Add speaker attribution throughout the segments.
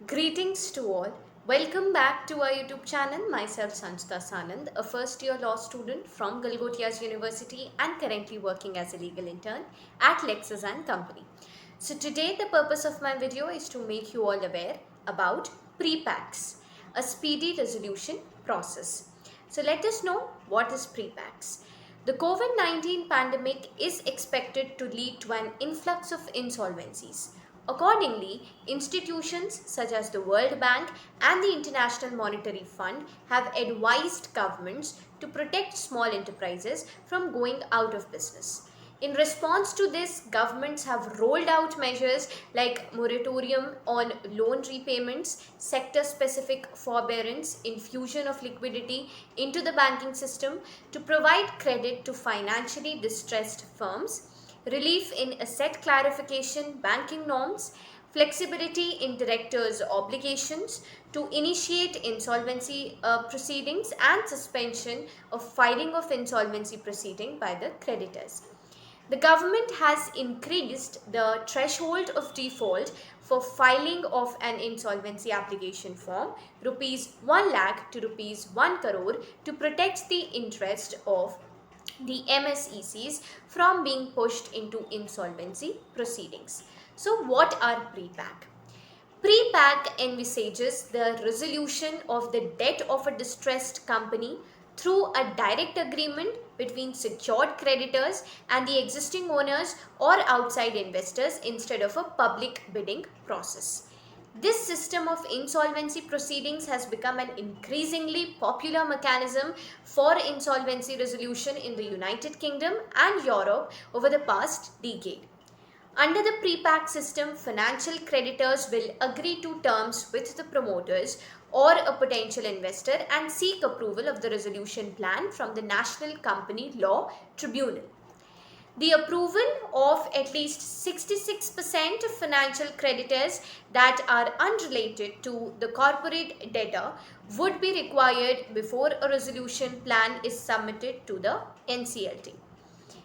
Speaker 1: Greetings to all. Welcome back to our YouTube channel. Myself Sanchita Sanand, a first year law student from Galgotia's University and currently working as a legal intern at LEXIS and Company. So today the purpose of my video is to make you all aware about pre-packs, a speedy resolution process. So let us know what is pre-packs. The COVID-19 pandemic is expected to lead to an influx of insolvencies. Accordingly, institutions such as the World Bank and the International Monetary Fund have advised governments to protect small enterprises from going out of business. In response to this, governments have rolled out measures like moratorium on loan repayments, sector-specific forbearance, infusion of liquidity into the banking system to provide credit to financially distressed firms, relief in asset clarification banking norms, flexibility in directors' obligations to initiate insolvency proceedings, and suspension of filing of insolvency proceeding by the creditors. The government has increased the threshold of default for filing of an insolvency application form rupees 1 lakh to rupees 1 crore to protect the interest of the MSECs from being pushed into insolvency proceedings. So what are pre-pack? Pre-pack envisages the resolution of the debt of a distressed company through a direct agreement between secured creditors and the existing owners or outside investors instead of a public bidding process. This system of insolvency proceedings has become an increasingly popular mechanism for insolvency resolution in the United Kingdom and Europe over the past decade. Under the pre-pack system, financial creditors will agree to terms with the promoters or a potential investor and seek approval of the resolution plan from the National Company Law Tribunal. The approval of at least 66% of financial creditors that are unrelated to the corporate debtor would be required before a resolution plan is submitted to the NCLT.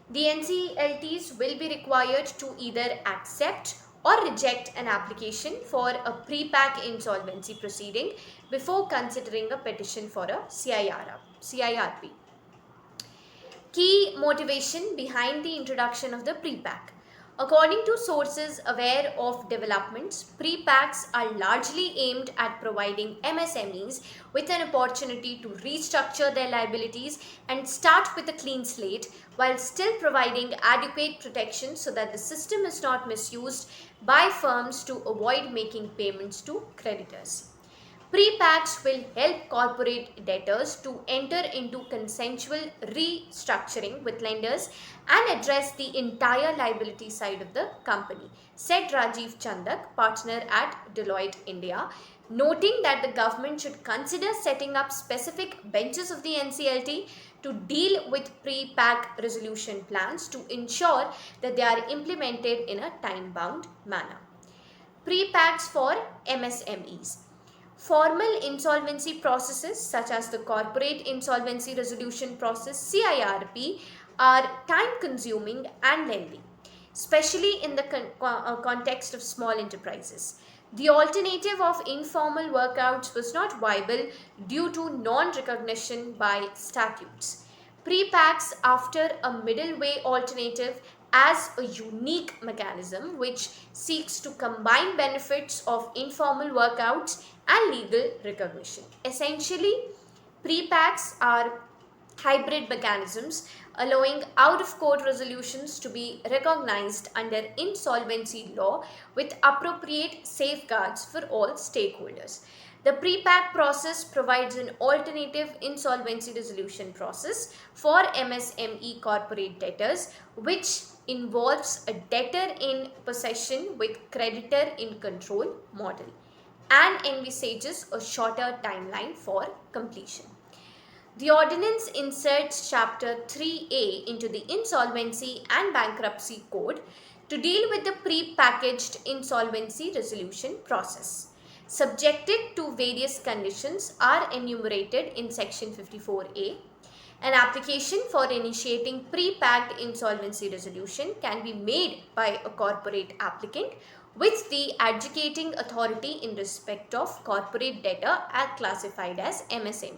Speaker 1: The NCLTs will be required to either accept or reject an application for a pre-pack insolvency proceeding before considering a petition for a CIRP. Key motivation behind the introduction of the pre-pack. According to sources aware of developments, pre-packs are largely aimed at providing MSMEs with an opportunity to restructure their liabilities and start with a clean slate while still providing adequate protection so that the system is not misused by firms to avoid making payments to creditors. Pre-packs will help corporate debtors to enter into consensual restructuring with lenders and address the entire liability side of the company, said Rajiv Chandak, partner at Deloitte India, noting that the government should consider setting up specific benches of the NCLT to deal with pre-pack resolution plans to ensure that they are implemented in a time-bound manner. Pre-packs for MSMEs. Formal insolvency processes such as the Corporate Insolvency Resolution Process CIRP are time consuming and lengthy, especially in the context of small enterprises. The alternative of informal workouts was not viable due to non-recognition by statutes. Pre-packs after a middle way alternative as a unique mechanism which seeks to combine benefits of informal workouts and legal recognition. Essentially, pre-packs are hybrid mechanisms allowing out-of-court resolutions to be recognized under insolvency law with appropriate safeguards for all stakeholders. The pre-pack process provides an alternative insolvency resolution process for MSME corporate debtors, which involves a debtor in possession with creditor in control model and envisages a shorter timeline for completion. The ordinance inserts Chapter 3A into the Insolvency and Bankruptcy Code to deal with the pre-packaged insolvency resolution process. Subjected to various conditions are enumerated in Section 54A. An application for initiating pre-packed insolvency resolution can be made by a corporate applicant with the adjudicating authority in respect of corporate debtor as classified as MSME.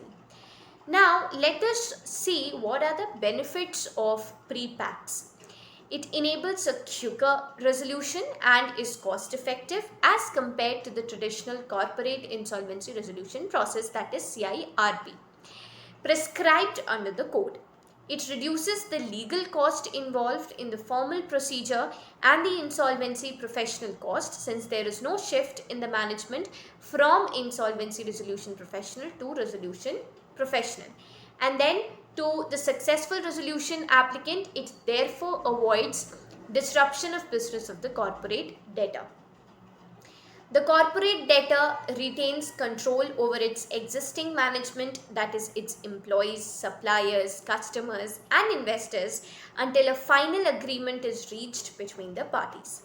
Speaker 1: Now, let us see what are the benefits of pre-packs. It enables a quicker resolution and is cost effective as compared to the traditional corporate insolvency resolution process, that is CIRP, prescribed under the code. It reduces the legal cost involved in the formal procedure and the insolvency professional cost, since there is no shift in the management from insolvency resolution professional to resolution professional. And then to the successful resolution applicant, it therefore avoids disruption of business of the corporate debtor. The corporate debtor retains control over its existing management, that is, its employees, suppliers, customers, and investors, until a final agreement is reached between the parties.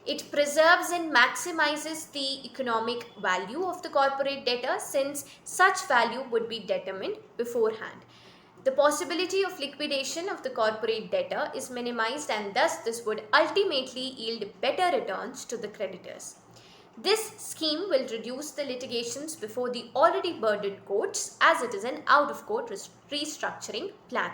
Speaker 1: It preserves and maximizes the economic value of the corporate debtor, since such value would be determined beforehand. The possibility of liquidation of the corporate debtor is minimized, and thus this would ultimately yield better returns to the creditors. This scheme will reduce the litigations before the already burdened courts, as it is an out-of-court restructuring plan.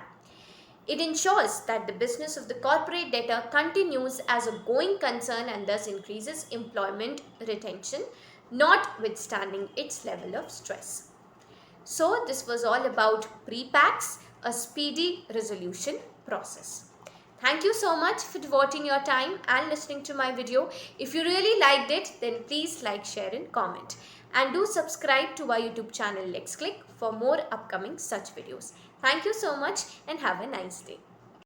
Speaker 1: It ensures that the business of the corporate debtor continues as a going concern and thus increases employment retention, notwithstanding its level of stress. So, this was all about pre-packs, a speedy resolution process. Thank you so much for devoting your time and listening to my video. If you really liked it, then please like, share and comment. And do subscribe to our YouTube channel Lexcliq for more upcoming such videos. Thank you so much and have a nice day.